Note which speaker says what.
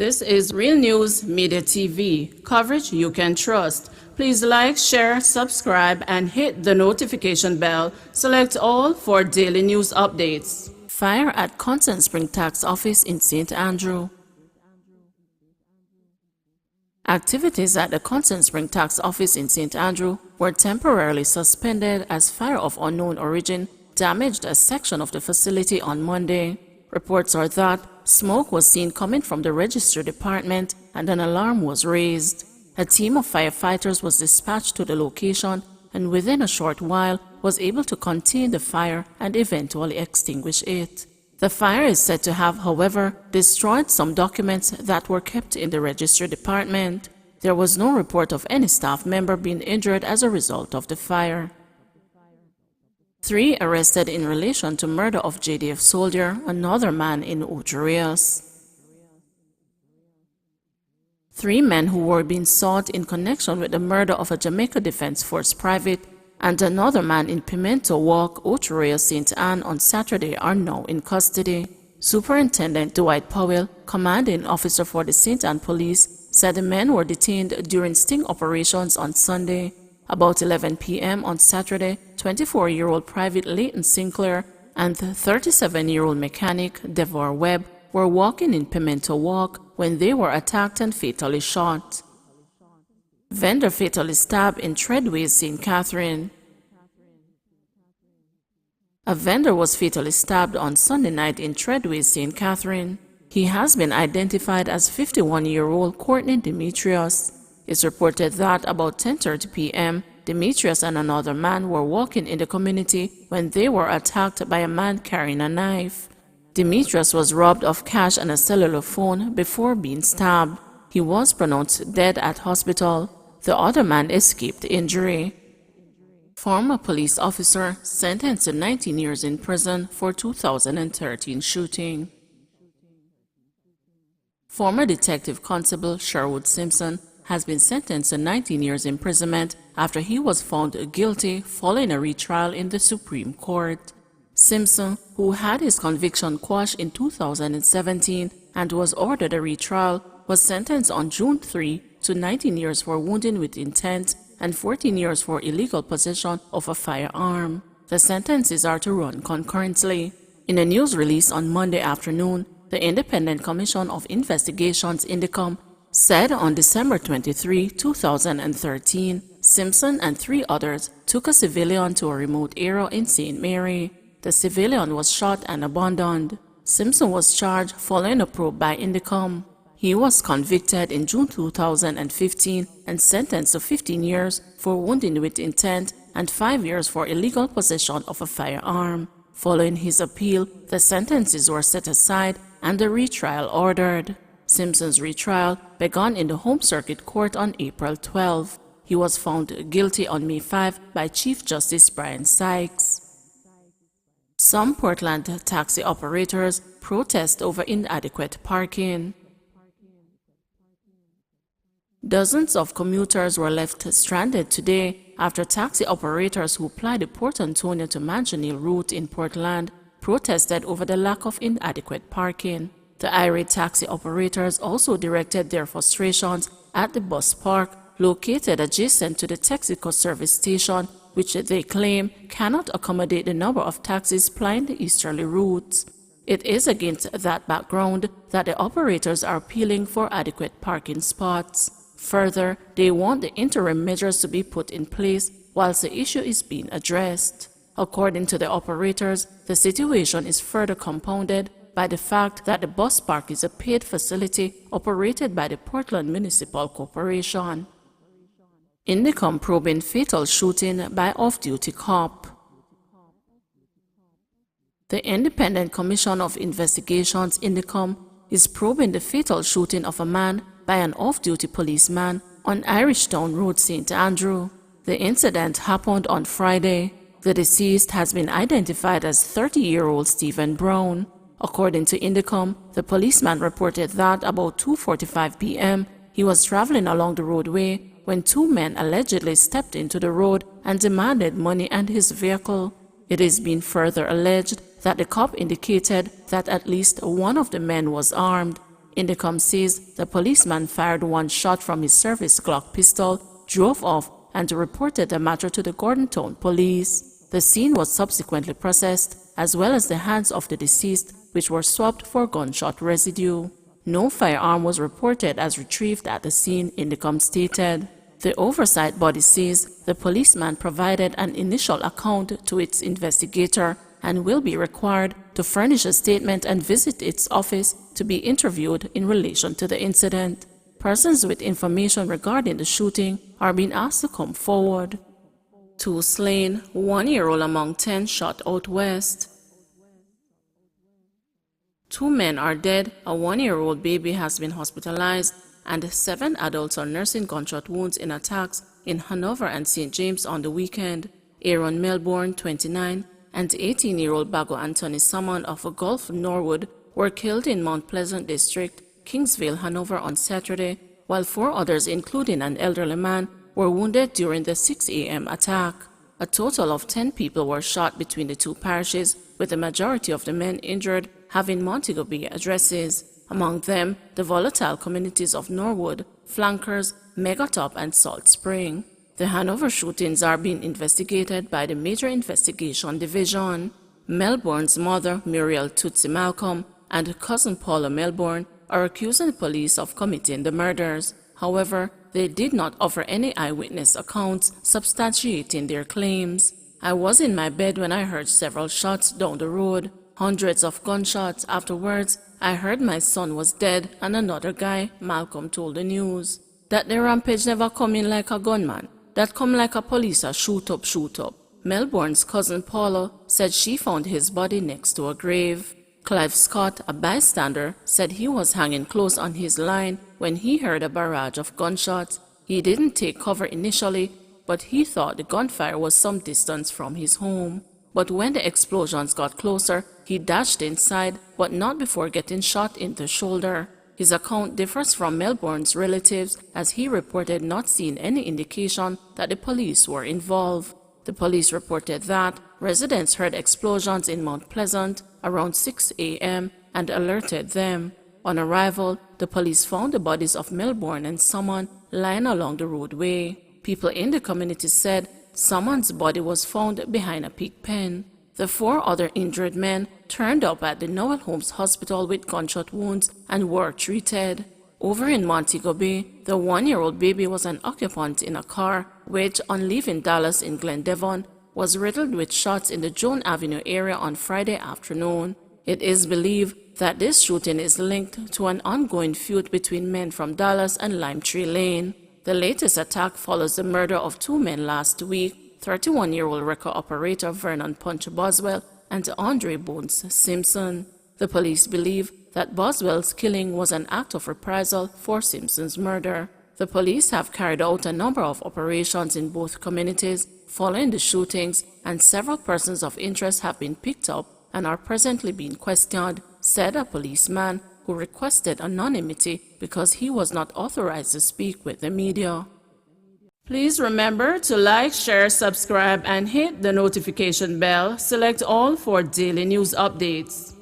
Speaker 1: This is Real News Media TV, coverage you can trust. Please like, share, subscribe, and hit the notification bell. Select all for daily news updates. Fire at Constant Spring Tax Office in St. Andrew. Activities at the Constant Spring Tax Office in St. Andrew were temporarily suspended as fire of unknown origin damaged a section of the facility on Monday. Reports are that smoke was seen coming from the registry department and an alarm was raised. A team of firefighters was dispatched to the location and within a short while was able to contain the fire and eventually extinguish it. The fire is said to have, however, destroyed some documents that were kept in the registry department. There was no report of any staff member being injured as a result of the fire. 3 arrested in relation to murder of JDF soldier, another man in Ucherias. 3 men who were being sought in connection with the murder of a Jamaica Defense Force private and another man in Pimento Walk, Ucherias, St. Anne on Saturday are now in custody. Superintendent Dwight Powell, commanding officer for the St. Anne Police, said the men were detained during sting operations on Sunday. About 11 p.m. on Saturday, 24-year-old Private Leighton Sinclair and 37-year-old mechanic Devor Webb were walking in Pimento Walk when they were attacked and fatally shot. Vendor fatally stabbed in Treadwell, St. Catherine. A vendor was fatally stabbed on Sunday night in Treadwell, St. Catherine. He has been identified as 51-year-old Courtney Demetrius. It's reported that about 10:30 p.m., Demetrius and another man were walking in the community when they were attacked by a man carrying a knife. Demetrius was robbed of cash and a cellular phone before being stabbed. He was pronounced dead at hospital. The other man escaped injury. Former police officer sentenced to 19 years in prison for 2013 shooting. Former Detective Constable Sherwood Simpson has been sentenced to 19 years imprisonment after he was found guilty following a retrial in the Supreme Court. Simpson, who had his conviction quashed in 2017 and was ordered a retrial, was sentenced on June 3 to 19 years for wounding with intent and 14 years for illegal possession of a firearm. The sentences are to run concurrently. In a news release on Monday afternoon, the Independent Commission of Investigations INDECOM said on December 23, 2013, Simpson and 3 others took a civilian to a remote area in St. Mary. The civilian was shot and abandoned. Simpson was charged following a probe by INDECOM. He was convicted in June 2015 and sentenced to 15 years for wounding with intent and 5 years for illegal possession of a firearm. Following his appeal, the sentences were set aside and the retrial ordered. Simpson's retrial began in the Home Circuit Court on April 12. He was found guilty on May 5 by Chief Justice Brian Sykes. Some Portland taxi operators protest over inadequate parking. Dozens of commuters were left stranded today after taxi operators who ply the Port Antonio to Manganill route in Portland protested over the lack of inadequate parking. The irate taxi operators also directed their frustrations at the bus park located adjacent to the Texaco service station, which they claim cannot accommodate the number of taxis plying the easterly routes. It is against that background that the operators are appealing for adequate parking spots. Further, they want the interim measures to be put in place whilst the issue is being addressed. According to the operators, the situation is further compounded by the fact that the bus park is a paid facility operated by the Portland Municipal Corporation. INDECOM probing fatal shooting by off-duty cop. The Independent Commission of Investigations INDECOM is probing the fatal shooting of a man by an off-duty policeman on Irishtown Road, St. Andrew. The incident happened on Friday. The deceased has been identified as 30-year-old Stephen Brown. According to INDECOM, the policeman reported that about 2:45 p.m. he was traveling along the roadway when 2 men allegedly stepped into the road and demanded money and his vehicle. It is being further alleged that the cop indicated that at least one of the men was armed. Indicom says the policeman fired one shot from his service Glock pistol, drove off, and reported the matter to the Gordontown police. The scene was subsequently processed, as well as the hands of the deceased, which were swabbed for gunshot residue. No firearm was reported as retrieved at the scene, Indicom stated. The oversight body says the policeman provided an initial account to its investigator and will be required to furnish a statement and visit its office to be interviewed in relation to the incident. Persons with information regarding the shooting are being asked to come forward. 2 slain, 1-year-old among 10 shot out west. 2 men are dead, a 1-year-old baby has been hospitalized, and 7 adults are nursing gunshot wounds in attacks in Hanover and St. James on the weekend. Aaron Melbourne, 29, and 18-year-old Bago Anthony Salmon of Gulf Norwood were killed in Mount Pleasant District, Kingsville, Hanover on Saturday, while 4 others, including an elderly man, were wounded during the 6 a.m. attack. A total of 10 people were shot between the 2 parishes, with the majority of the men injured having Montego Bay addresses. Among them, the volatile communities of Norwood, Flankers, Megatop, and Salt Spring. The Hanover shootings are being investigated by the Major Investigation Division. Melbourne's mother, Muriel Tootsie Malcolm, and cousin Paula Melbourne are accusing the police of committing the murders. However, they did not offer any eyewitness accounts substantiating their claims. I was in my bed when I heard several shots down the road, hundreds of gunshots. Afterwards, I heard my son was dead and another guy, Malcolm told the news. That the rampage never come in like a gunman, that come like a police a shoot up. Melbourne's cousin Paula said she found his body next to a grave. Clive Scott, a bystander, said he was hanging close on his line when he heard a barrage of gunshots. He didn't take cover initially, but he thought the gunfire was some distance from his home. But when the explosions got closer, he dashed inside, but not before getting shot in the shoulder. His account differs from Melbourne's relatives, as he reported not seeing any indication that the police were involved. The police reported that residents heard explosions in Mount Pleasant around 6 a.m. and alerted them. On arrival, the police found the bodies of Melbourne and Salmon lying along the roadway. People in the community said Salmon's body was found behind a pig pen. The 4 other injured men turned up at the Noel Holmes Hospital with gunshot wounds and were treated. Over in Montego Bay, the 1-year-old baby was an occupant in a car which, on leaving Dallas in Glen Devon, was riddled with shots in the Joan Avenue area on Friday afternoon. It is believed that this shooting is linked to an ongoing feud between men from Dallas and Lime Tree Lane. The latest attack follows the murder of 2 men last week, 31-year-old record operator Vernon Punch Boswell and Andre Bones Simpson. The police believe that Boswell's killing was an act of reprisal for Simpson's murder. The police have carried out a number of operations in both communities following the shootings, and several persons of interest have been picked up and are presently being questioned, said a policeman who requested anonymity because he was not authorized to speak with the media. Please remember to like, share, subscribe, and hit the notification bell. Select all for daily news updates.